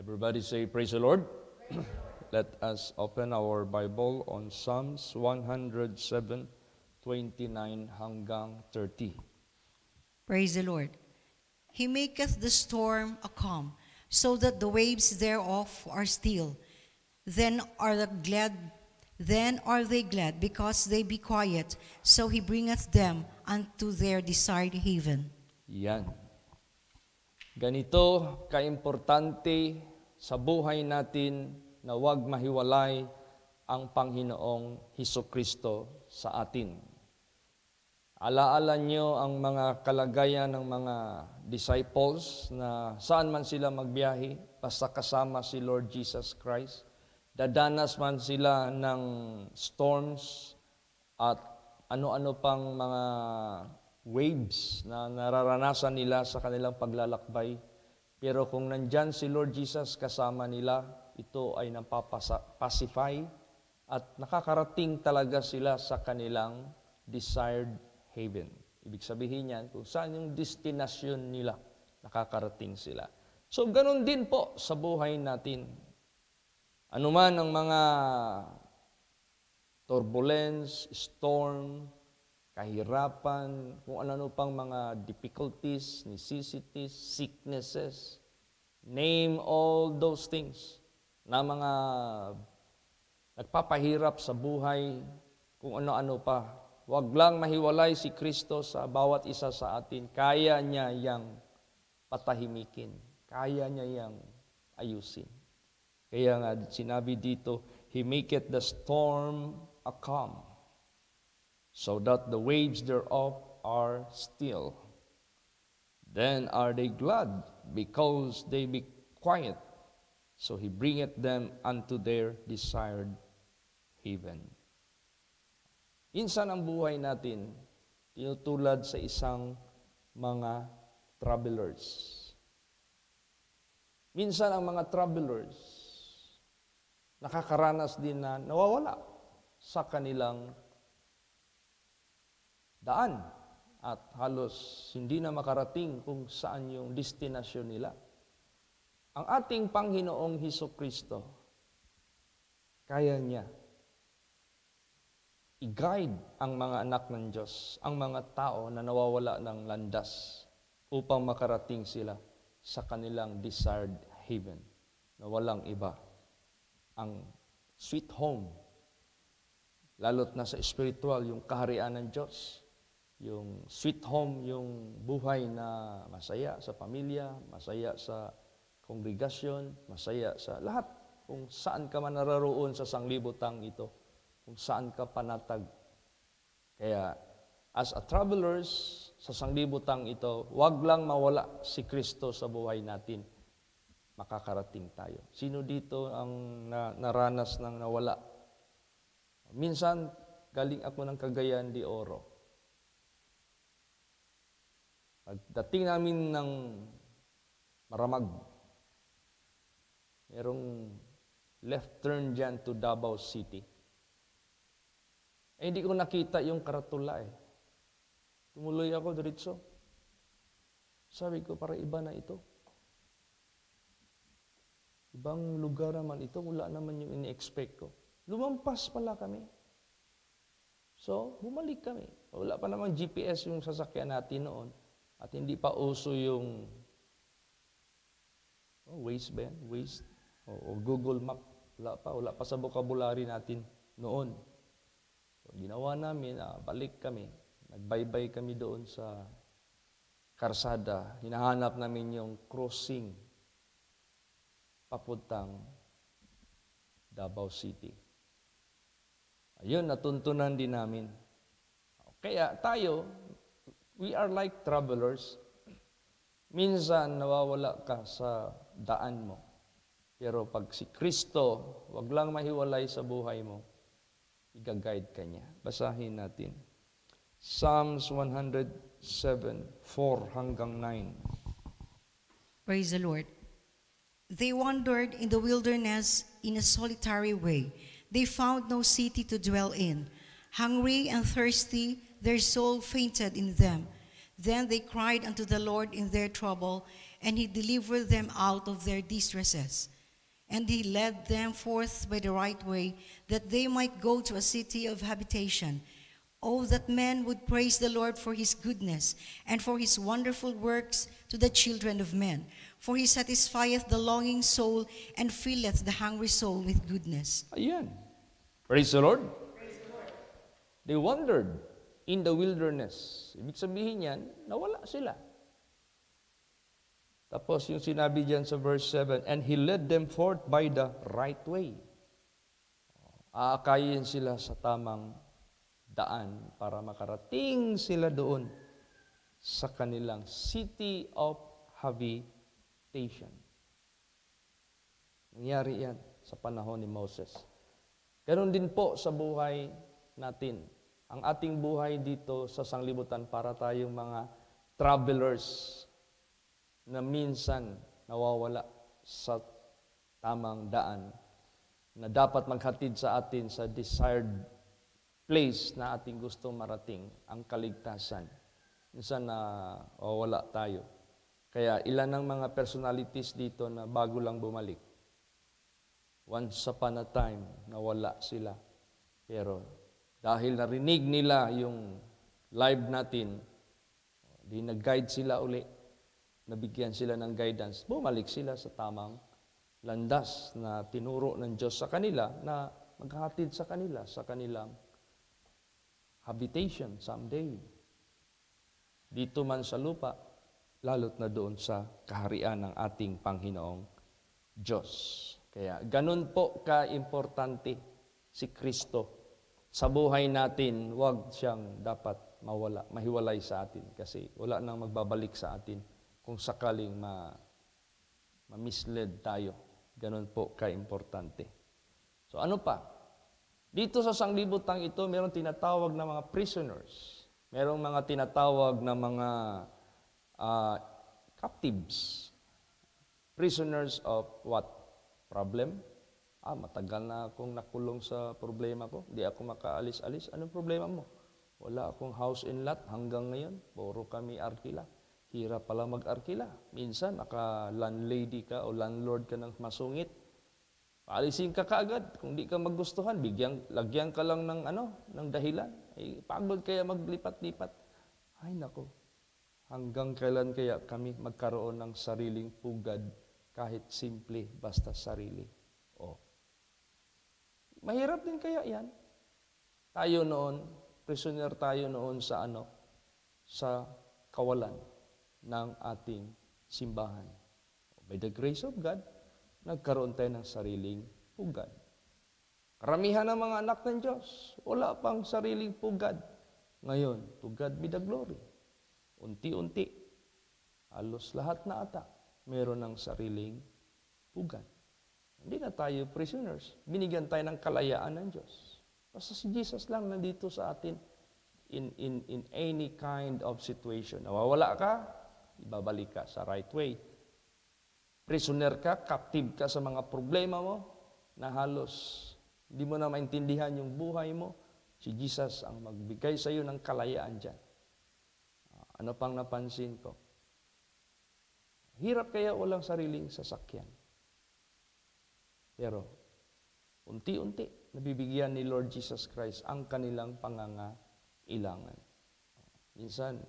Everybody say, praise the Lord. Let us open our Bible on Psalms 107, 29 hanggang 30. Praise the Lord. He maketh the storm a calm, so that the waves thereof are still. Then are they glad, because they be quiet. So he bringeth them unto their desired haven. Yan. Ganito kaimportante sa buhay natin na huwag mahiwalay ang Panginoong Hesukristo sa atin. Alaala nyo ang mga kalagayan ng mga disciples na saan man sila magbiyahe, basta kasama si Lord Jesus Christ. Dadanas man sila ng storms at ano-ano pang mga waves na nararanasan nila sa kanilang paglalakbay. Pero kung nandyan si Lord Jesus kasama nila, ito ay napapacify at nakakarating talaga sila sa kanilang desired haven. Ibig sabihin yan, kung saan yung destinasyon nila, nakakarating sila. So, ganun din po sa buhay natin. Ano man ang mga turbulence, storm, kahirapan, kung ano pang mga difficulties, necessities, sicknesses, name all those things na mga nagpapahirap sa buhay, kung ano-ano pa. Huwag lang mahiwalay si Kristo sa bawat isa sa atin. Kaya niya yang patahimikin. Kaya niya yang ayusin. Kaya nga sinabi dito, He maketh the storm a calm, so that the waves thereof are still. Then are they glad, because they be quiet. So he bringeth them unto their desired haven. Minsan ang buhay natin, tinutulad sa isang mga travelers. Minsan ang mga travelers, nakakaranas din na nawawala sa kanilang daan at halos hindi na makarating kung saan yung destinasyon nila. Ang ating Panginoong Hesukristo, kaya niya i-guide ang mga anak ng Diyos, ang mga tao na nawawala ng landas upang makarating sila sa kanilang desired haven na walang iba. Ang sweet home, lalo't na sa spiritual, yung kaharian ng Diyos. Yung sweet home, yung buhay na masaya sa pamilya, masaya sa kongregasyon, masaya sa lahat. Kung saan ka man nararoon sa sanglibutang ito, kung saan ka panatag. Kaya, as a travelers sa sanglibutang ito, huwag lang mawala si Kristo sa buhay natin. Makakarating tayo. Sino dito ang naranas ng nawala? Minsan, galing ako ng Cagayan de Oro. Pagdating namin ng Maramag, merong left turn dyan to Davao City. Hindi ko nakita yung karatula eh. Tumuloy ako diretso. Sabi ko, para iba na ito. Ibang lugar naman ito, wala naman yung ini-expect ko. Lumampas pala kami. So, bumalik kami. Wala pa namang GPS yung sasakyan natin noon. At hindi pa uso yung Waze ba yan? Waze? O Google Map. Wala pa sa vocabulary natin noon. So, ginawa namin, balik kami. Nagbaybay kami doon sa karsada. Hinahanap namin yung crossing papuntang Davao City. Ayun, natuntunan din namin. Kaya tayo, we are like travelers. Minsan nawawala ka sa daan mo. Pero pag si Kristo, wag lang mahiwalay sa buhay mo, i-guide ka niya. Basahin natin. Psalms 107, 4 hanggang 9. Praise the Lord. They wandered in the wilderness in a solitary way. They found no city to dwell in. Hungry and thirsty, their soul fainted in them. Then they cried unto the Lord in their trouble, and he delivered them out of their distresses. And he led them forth by the right way, that they might go to a city of habitation. Oh, that men would praise the Lord for his goodness, and for his wonderful works to the children of men. For he satisfieth the longing soul, and filleth the hungry soul with goodness. Ayan. Praise the Lord. They wandered in the wilderness. Ibig sabihin yan, nawala sila. Tapos yung sinabi dyan sa verse 7, and he led them forth by the right way. Aakayin sila sa tamang daan para makarating sila doon sa kanilang city of habitation. Nangyari yan sa panahon ni Moses. Ganon din po sa buhay natin. Ang ating buhay dito sa sanglibutan para tayong mga travelers na minsan nawawala sa tamang daan na dapat maghatid sa atin sa desired place na ating gusto marating, ang kaligtasan. Minsan na wala tayo. Kaya ilan ng mga personalities dito na bago lang bumalik. Once upon a time, nawala sila. Pero dahil narinig nila yung live natin, di nag-guide sila uli, nabigyan sila ng guidance, bumalik sila sa tamang landas na tinuro ng Diyos sa kanila na maghahatid sa kanila sa kanilang habitation someday. Dito man sa lupa, lalo't na doon sa kaharian ng ating Panginoong Diyos. Kaya ganun po ka-importante si Kristo. Sa buhay natin, huwag siyang dapat mawala, mahiwalay sa atin kasi wala nang magbabalik sa atin kung sakaling ma-misled tayo. Ganun po ka-importante. So ano pa? Dito sa sanglibutang ito, mayroong tinatawag na mga prisoners. Mayroong mga tinatawag na mga captives. Prisoners of what? Problem? Matagal na akong nakulong sa problema ko. Hindi ako makaalis-alis. Anong problema mo? Wala akong house and lot hanggang ngayon. Puro kami arkila. Hirap pala mag-arkila. Minsan, landlady ka o landlord ka ng masungit. Paalisin ka kaagad. Kung di ka magustuhan, lagyan ka lang ng dahilan. Pagod kaya maglipat-lipat. Ay nako, hanggang kailan kaya kami magkaroon ng sariling pugad kahit simple, basta sarili? Mahirap din kaya yan. Tayo noon, prisoner tayo noon sa kawalan ng ating simbahan. By the grace of God, nagkaroon tayo ng sariling pugad. Karamihan ng mga anak ng Diyos, wala pang sariling pugad. Ngayon, to God be the glory. Unti-unti, halos lahat na ata, meron ng sariling pugad. Hindi na tayo prisoners. Binigyan tayo ng kalayaan ng Diyos. Basta si Jesus lang nandito sa atin in any kind of situation. Nawawala ka, ibabalik ka sa right way. Prisoner ka, captive ka sa mga problema mo, na halos hindi mo na maintindihan yung buhay mo. Si Jesus ang magbigay sa iyo ng kalayaan dyan. Ano pang napansin ko? Hirap kaya walang sariling sasakyan. Pero, unti-unti, nabibigyan ni Lord Jesus Christ ang kanilang pangangailangan. Minsan,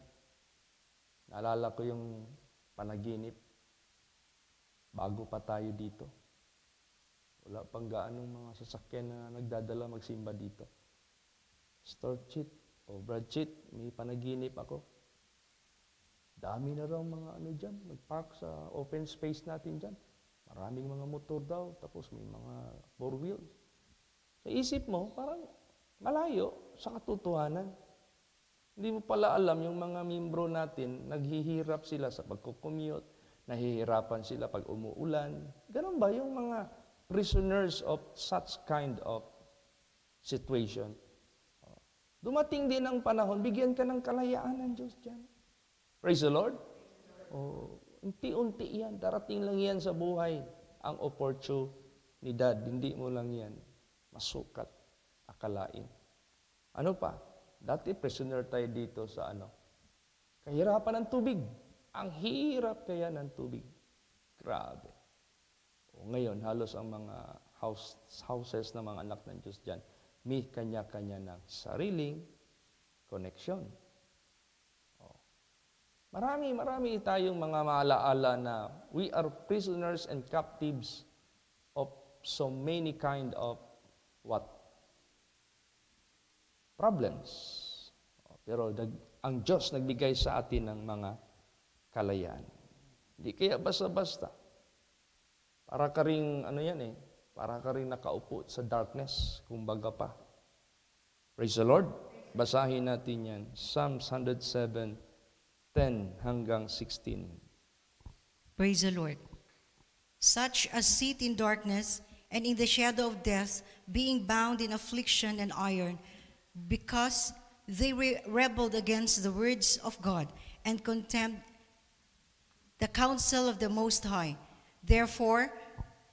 naalala ko yung panaginip, bago pa tayo dito. Wala pang gaanong mga sasakyan na nagdadala magsimba dito. Pastor Chit o Brad Chit, may panaginip ako. Dami na raw mga dyan, nagpark sa open space natin dyan. Maraming mga motor daw, tapos may mga four wheels. Sa isip mo, parang malayo sa katotohanan. Hindi mo pala alam yung mga membro natin, naghihirap sila sa pagkukommute, nahihirapan sila pag umuulan. Ganun ba yung mga prisoners of such kind of situation? Dumating din ang panahon, bigyan ka ng kalayaan ng Diyos dyan. Praise the Lord. Unti-unti yan, darating lang yan sa buhay. Ang oportunidad, hindi mo lang yan masukat, akalain. Ano pa? Dati prisoner tayo dito sa kahirapan ng tubig. Ang hirap kaya ng tubig. Grabe. Ngayon, halos ang mga houses ng mga anak ng Diyos dyan, may kanya-kanya ng sariling connection. Marami tayong mga maalaala na we are prisoners and captives of so many kind of what? Problems. Pero ang Diyos nagbigay sa atin ng mga kalayaan. Hindi kaya basta-basta. Para ka ring, para ka ring nakaupo sa darkness, kumbaga pa. Praise the Lord. Basahin natin yan. Psalms 107, 10 hanggang 16. Praise the Lord. Such as sit in darkness and in the shadow of death, being bound in affliction and iron, because they rebelled against the words of God and contemned the counsel of the Most High. Therefore,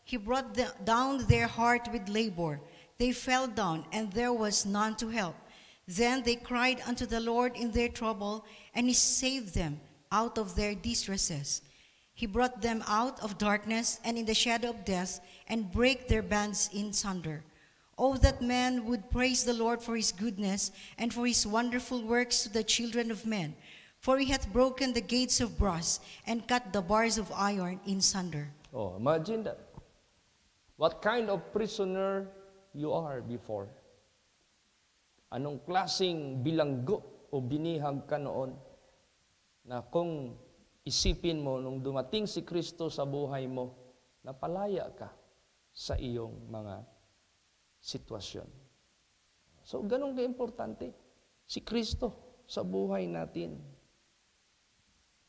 he brought down their heart with labor. They fell down, and there was none to help. Then they cried unto the Lord in their trouble, and he saved them out of their distresses. He brought them out of darkness and in the shadow of death, and brake their bands in sunder. Oh, that man would praise the Lord for his goodness, and for his wonderful works to the children of men. For he hath broken the gates of brass, and cut the bars of iron in sunder. Oh, imagine that. What kind of prisoner you are before? Anong klaseng bilanggo o binihag ka noon na kung isipin mo nung dumating si Kristo sa buhay mo, napalaya ka sa iyong mga sitwasyon. So, ganun ka-importante. Si Kristo sa buhay natin.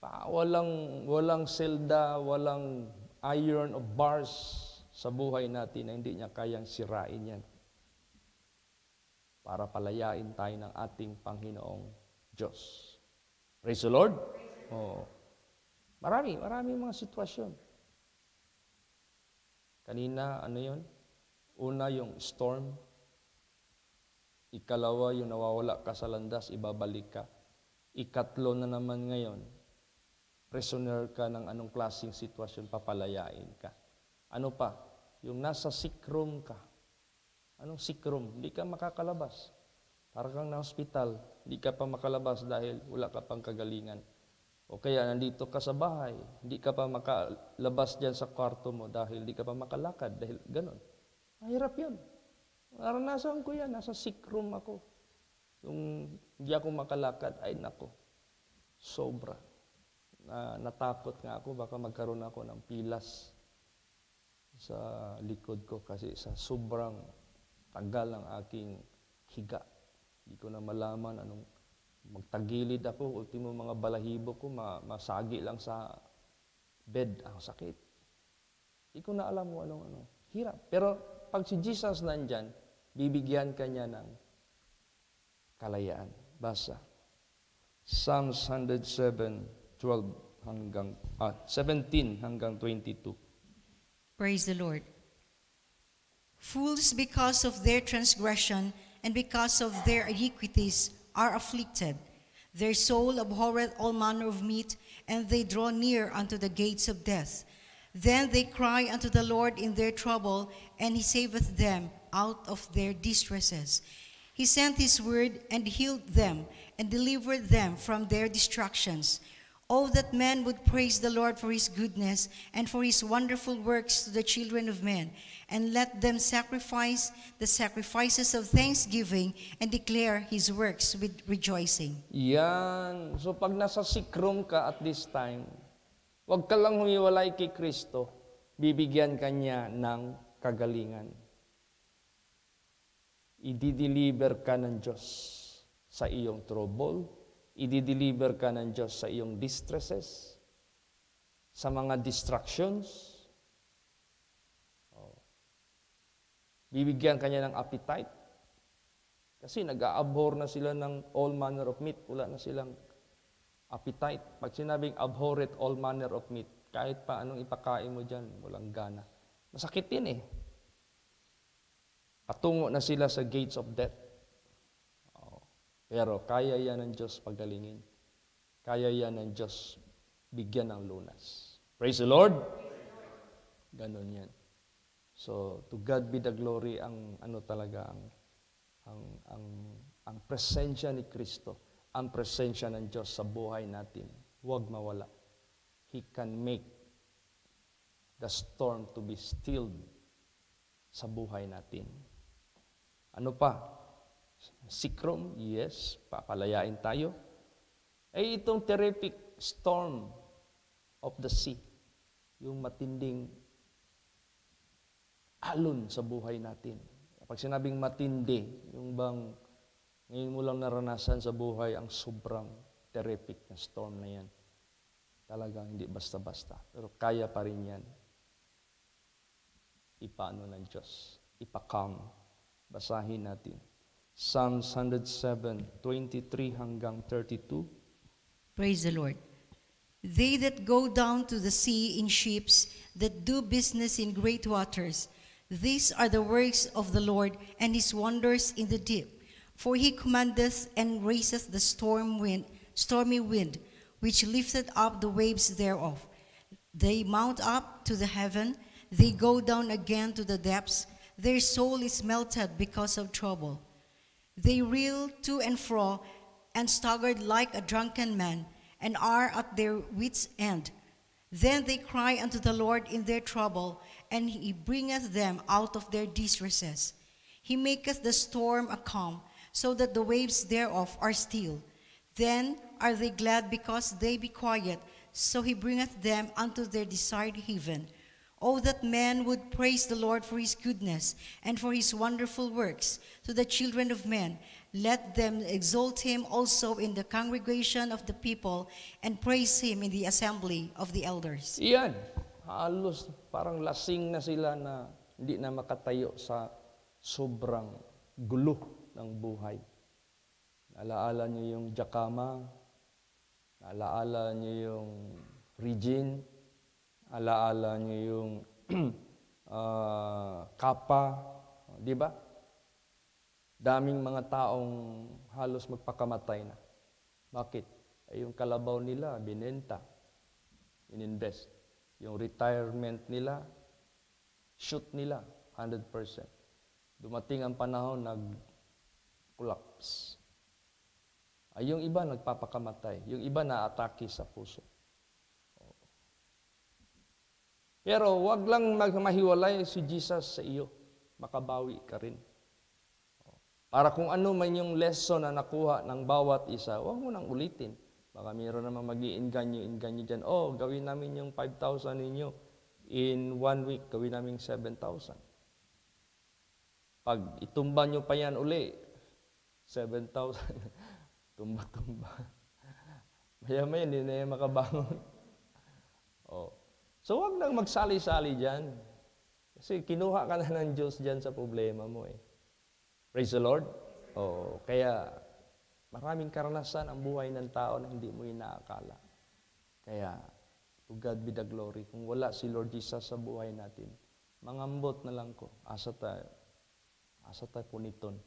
Walang selda, walang iron of bars sa buhay natin na hindi niya kayang sirain yan para palayain tayo ng ating Panginoong Diyos. Praise the Lord. Marami mga sitwasyon. Kanina, Una, yung storm. Ikalawa, yung nawawala ka sa landas, ibabalik ka. Ikatlo na naman ngayon, prisoner ka ng anong klaseng sitwasyon, papalayain ka. Ano pa? Yung nasa sick room ka. Anong sick room? Hindi ka makakalabas. Para kang na hospital, hindi ka pa makalabas dahil wala ka pang kagalingan. O kaya nandito ka sa bahay, hindi ka pa makalabas dyan sa kwarto mo dahil hindi ka pa makalakad dahil ganon. Mahirap yun. Naranasan ko yan, nasa sick room ako. Yung hindi ako makalakad, ay nako, sobra. Natakot nga ako, baka magkaroon ako ng pilas sa likod ko kasi sa sobrang tagal ng aking higa. Hindi ko na malaman anong magtagilid ako, ultimo mga balahibo ko, masagi lang sa bed. Ang sakit. Hindi ko na alam mo anong hirap. Pero pag si Jesus nandyan, bibigyan ka niya ng kalayaan. Basa. Psalms 107, 17 hanggang 22. Praise the Lord. Fools, because of their transgression and because of their iniquities, are afflicted. Their soul abhorreth all manner of meat, and they draw near unto the gates of death. Then they cry unto the Lord in their trouble, and he saveth them out of their distresses. He sent his word and healed them, and delivered them from their destructions. Oh, that man would praise the Lord for his goodness and for his wonderful works to the children of men, and let them sacrifice the sacrifices of thanksgiving and declare his works with rejoicing. Yan. So pag nasa sick room ka at this time, huwag ka lang humiwalay kay Kristo, bibigyan ka niya ng kagalingan. I-deliver ka ng Diyos sa iyong trouble, i-deliver ka ng Diyos sa iyong distresses, sa mga distractions. Bibigyan ka niya ng appetite. Kasi nag-a-abhor na sila ng all manner of meat. Wala na silang appetite. Pag sinabing abhorreth all manner of meat, kahit pa anong ipakain mo dyan, walang gana. Masakit din eh. Patungo na sila sa gates of death. Pero kaya yan ng Diyos pagdalingin. Kaya yan ng Diyos bigyan ng lunas. Praise the Lord! Ganon yan. So, to God be the glory ang ano talaga ang ang ang presensya ni Kristo, ang presensya ng Diyos sa buhay natin. Huwag mawala. He can make the storm to be stilled sa buhay natin. Ano pa? Sikrom, yes, papalayain tayo. Ay itong terrific storm of the sea, yung matinding alon sa buhay natin. Pag sinabing matindi, yung bang ngayon mo lang naranasan sa buhay ang sobrang terrific na storm na yan. Talagang hindi basta-basta. Pero kaya pa rin yan. Ipaano ng Diyos. Ipakam. Basahin natin. Psalms 107, 23 hanggang 32. Praise the Lord. They that go down to the sea in ships, that do business in great waters, these are the works of the Lord, and his wonders in the deep. For he commandeth and raiseth the stormy wind, which lifteth up the waves thereof. They mount up to the heaven, they go down again to the depths. Their soul is melted because of trouble. They reel to and fro, and staggered like a drunken man, and are at their wits' end. Then they cry unto the Lord in their trouble, and he bringeth them out of their distresses. He maketh the storm a calm, so that the waves thereof are still. Then are they glad because they be quiet, so he bringeth them unto their desired haven. Oh, that men would praise the Lord for his goodness, and for his wonderful works to the children of men. Let them exalt him also in the congregation of the people, and praise him in the assembly of the elders. Iyan, halos parang lasing na sila na hindi na makatayo sa sobrang gulo ng buhay. Naalaala niyo yung Jacama, naalaala niyo yung Regine, alaala niyo yung Kappa, di ba? Daming mga taong halos magpakamatay na. Bakit? Ay yung kalabaw nila, binenta, ininvest. Yung retirement nila, shoot nila, 100%. Dumating ang panahon, nag-collapse. Ay yung iba nagpapakamatay, yung iba na-atake sa puso. Pero wag lang mahiwalay si Jesus sa iyo. Makabawi ka rin. Para kung ano man yung lesson na nakuha ng bawat isa, wag mo nang ulitin. Baka mayroon naman mag-iinganyo dyan. Oh, gawin namin yung 5,000 ninyo. In 1 week, gawin namin 7,000. Pag itumba nyo pa yan uli, 7,000. Tumba-tumba. Maya-maya, hindi na yan makabangon. Oh. So, wag nang magsali-sali dyan. Kasi kinuha ka na ng Diyos dyan sa problema mo eh. Praise the Lord. Oh, kaya maraming karanasan ang buhay ng tao na hindi mo inaakala. Kaya, to God be the glory. Kung wala si Lord Jesus sa buhay natin, mangambot na lang ko. Asa tayo puniton.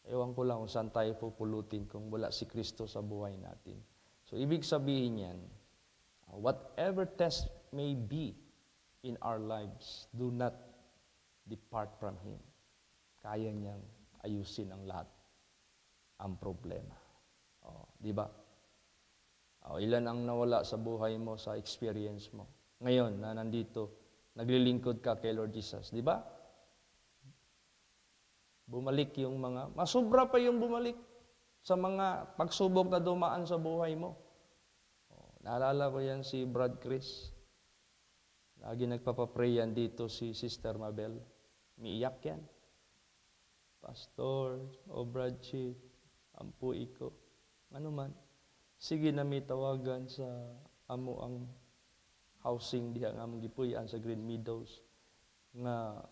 Ewan ko lang kung saan tayo pupulutin kung wala si Kristo sa buhay natin. So, ibig sabihin yan, whatever test may be in our lives, do not depart from Him. Kaya niyang ayusin ang lahat, ang problema. Di ba? Ilan ang nawala sa buhay mo, sa experience mo. Ngayon, na nandito, naglilingkod ka kay Lord Jesus. Di ba? Bumalik yung mga, masubra pa yung bumalik sa mga pagsubok na dumaan sa buhay mo. Naalala ko yan si Brad Chris. Lagi nagpapapray yan dito si Sister Mabel. Miiyak yan. Pastor, Brad Chief, ampui ko. Ano man. Sige na may tawagan sa amo ang housing diha nga among gipuy-an sa Green Meadows nga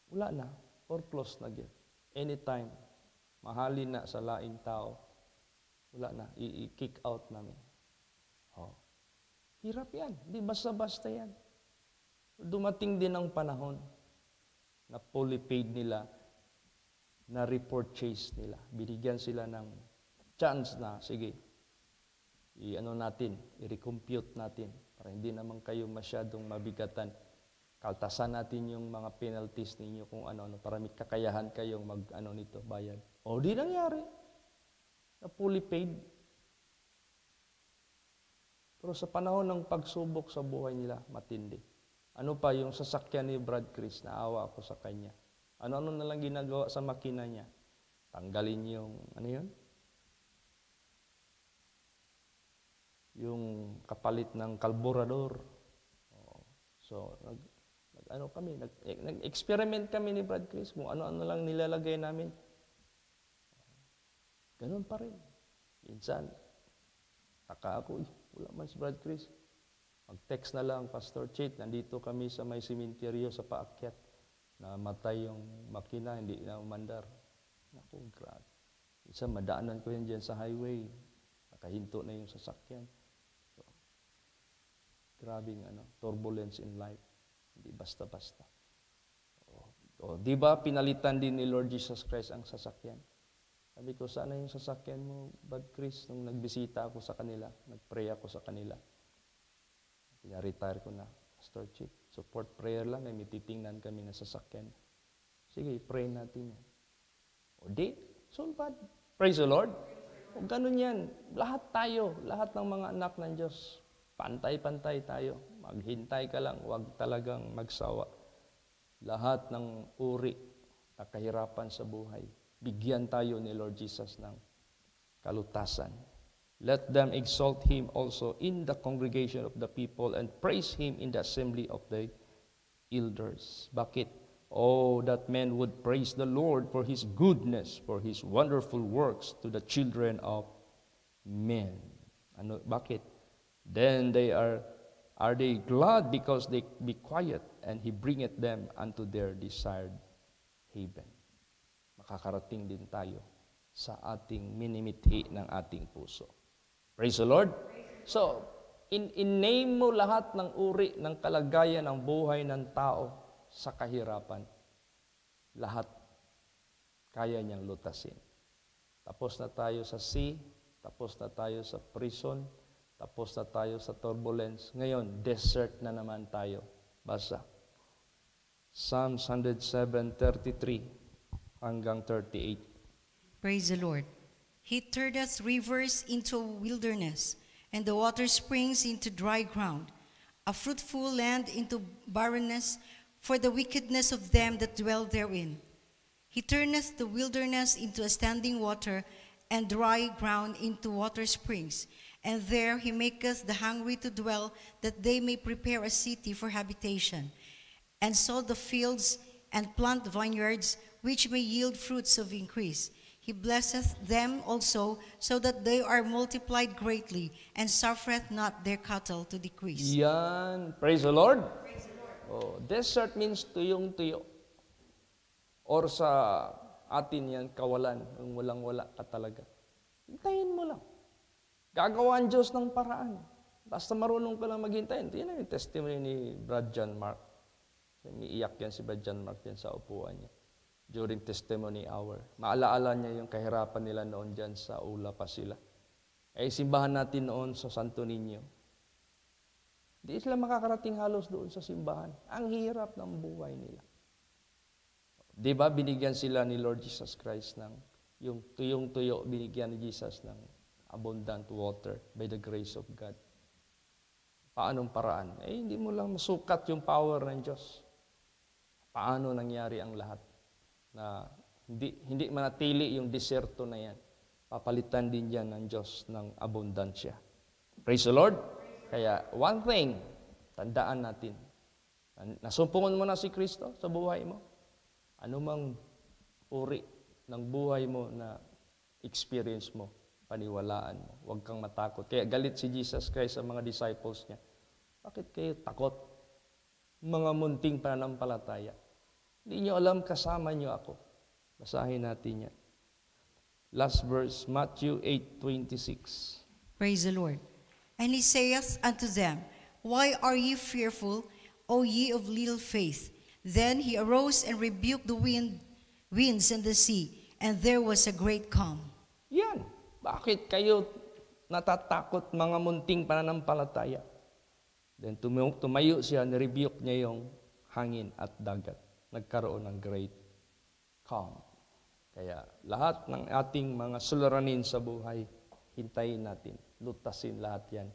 wala na, foreclose na gyud. Anytime mahalin na sa laing tao, wala na, i-kick out namin. Hirap yan. Di basta-basta yan. Dumating din ang panahon na fully paid nila, na repurchase nila. Binigyan sila ng chance na, sige, i-recompute natin para hindi naman kayo masyadong mabigatan. Kaltasan natin yung mga penalties ninyo kung ano-ano para may kakayahan kayong mag-ano nito, bayad. O di nangyari. Na fully paid. Pero sa panahon ng pagsubok sa buhay nila, matindi. Ano pa yung sasakyan ni Brad Chris, naawa ako sa kanya. Ano-ano na lang ginagawa sa makina niya. Tanggalin yung, ano yun? Yung kapalit ng kalburador. So, nag-experiment kami ni Brad Chris kung ano-ano lang nilalagay namin. Ganun pa rin. Minsan, taka ako, wala man si Brad Chris. Mag-text na lang, Pastor Chit, nandito kami sa may simenteryo sa paakyat. Namatay yung makina, hindi na umandar. Naku, grabe. Minsan, madaanan ko yan dyan sa highway. Nakahinto na yung sasakyan. So, grabing turbulence in life. Hindi basta-basta. Di ba pinalitan din ni Lord Jesus Christ ang sasakyan? Sabi ko, sana yung sasakyan mo, Brad Chris, nung nagbisita ako sa kanila, nagpray ako sa kanila. Pina-retire ko na, Pastor Chip, support prayer lang, may titingnan kami na sasakyan. Sige, pray natin yan. O di, sulpad. Praise the Lord. O ganun yan. Lahat tayo, lahat ng mga anak ng Diyos, pantay-pantay tayo. Maghintay ka lang, huwag talagang magsawa. Lahat ng uri na kahirapan sa buhay, bigyan tayo ni Lord Jesus ng kalutasan. Let them exalt Him also in the congregation of the people and praise Him in the assembly of the elders. Bakit? Oh, that men would praise the Lord for His goodness, for His wonderful works to the children of men. Bakit? Then are they glad because they be quiet, and He bringeth them unto their desired haven. Makakarating din tayo sa ating minimithi ng ating puso. Praise the Lord. So, in-name mo lahat ng uri ng kalagayan ng buhay ng tao sa kahirapan. Lahat kaya niyang lutasin. Tapos na tayo sa sea, tapos na tayo sa prison, tapos na tayo sa turbulence. Ngayon, desert na naman tayo. Basa. Psalms 107:33 hanggang 38. Praise the Lord. He turneth rivers into wilderness, and the water springs into dry ground, a fruitful land into barrenness, for the wickedness of them that dwell therein. He turneth the wilderness into a standing water, and dry ground into water springs. And there He maketh the hungry to dwell, that they may prepare a city for habitation, and sow the fields, and plant vineyards, which may yield fruits of increase. He blesseth them also, so that they are multiplied greatly, and suffereth not their cattle to decrease. Yan. Praise the Lord. Praise the Lord. Oh, desert means tuyong-tuyo. Or sa atin yan, kawalan. Yung walang-wala ka talaga. Hintayin mo lang. Gagawa ang Diyos ng paraan. Basta marunong ka lang maghintay. Yan ang testimony ni Brad John Mark. Umiiyak yan si Brad John Mark yan sa upuan niya. During testimony hour. Maalaala niya yung kahirapan nila noon dyan sa ula pa sila. Simbahan natin noon sa Santo Niño. Di sila makakarating halos doon sa simbahan. Ang hirap ng buhay nila. Di ba binigyan sila ni Lord Jesus Christ ng yung tuyong-tuyo, binigyan ni Jesus ng abundant water by the grace of God. Paanong paraan? Hindi mo lang masukat yung power ng Diyos. Paano nangyari ang lahat? Na hindi manatili yung deserto na yan. Papalitan din yan ng Diyos ng abundansya. Praise the Lord. Kaya one thing, tandaan natin. Nasumpungan mo na si Kristo sa buhay mo. Anumang uri ng buhay mo na experience mo, paniwalaan mo. Huwag kang matakot. Kaya galit si Jesus Christ sa mga disciples niya. Bakit kayo takot? Mga munting pananampalataya. Hindi nyo alam, kasama nyo ako. Basahin natin yan. Last verse, Matthew 8:26. Praise the Lord. And He saith unto them, Why are ye fearful, O ye of little faith? Then He arose and rebuked the winds and the sea, and there was a great calm. Yan. Bakit kayo natatakot, mga munting pananampalataya? Then tumayo siya, nirebuke niya yung hangin at dagat. Nagkaroon ng great calm. Kaya lahat ng ating mga suliranin sa buhay, hintayin natin, lutasin lahat yan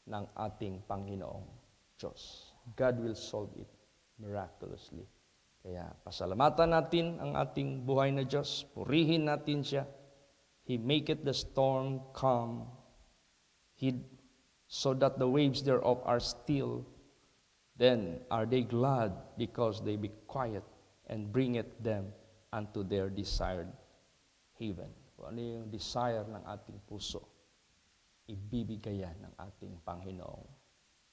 ng ating Panginoong Diyos. God will solve it miraculously. Kaya pasalamatan natin ang ating buhay na Diyos, purihin natin siya. He maketh the storm calm, so that the waves thereof are still. Then are they glad because they be quiet, and bringeth them unto their desired haven. Kung ano yung desire ng ating puso, ibibigay yan ng ating Panginoong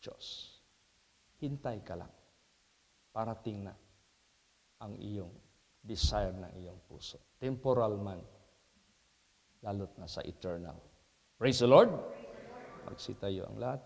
Diyos. Hintay ka lang. Parating na ang iyong desire ng iyong puso. Temporal man, lalo't na sa eternal. Praise the Lord! Magsitayo ang lahat.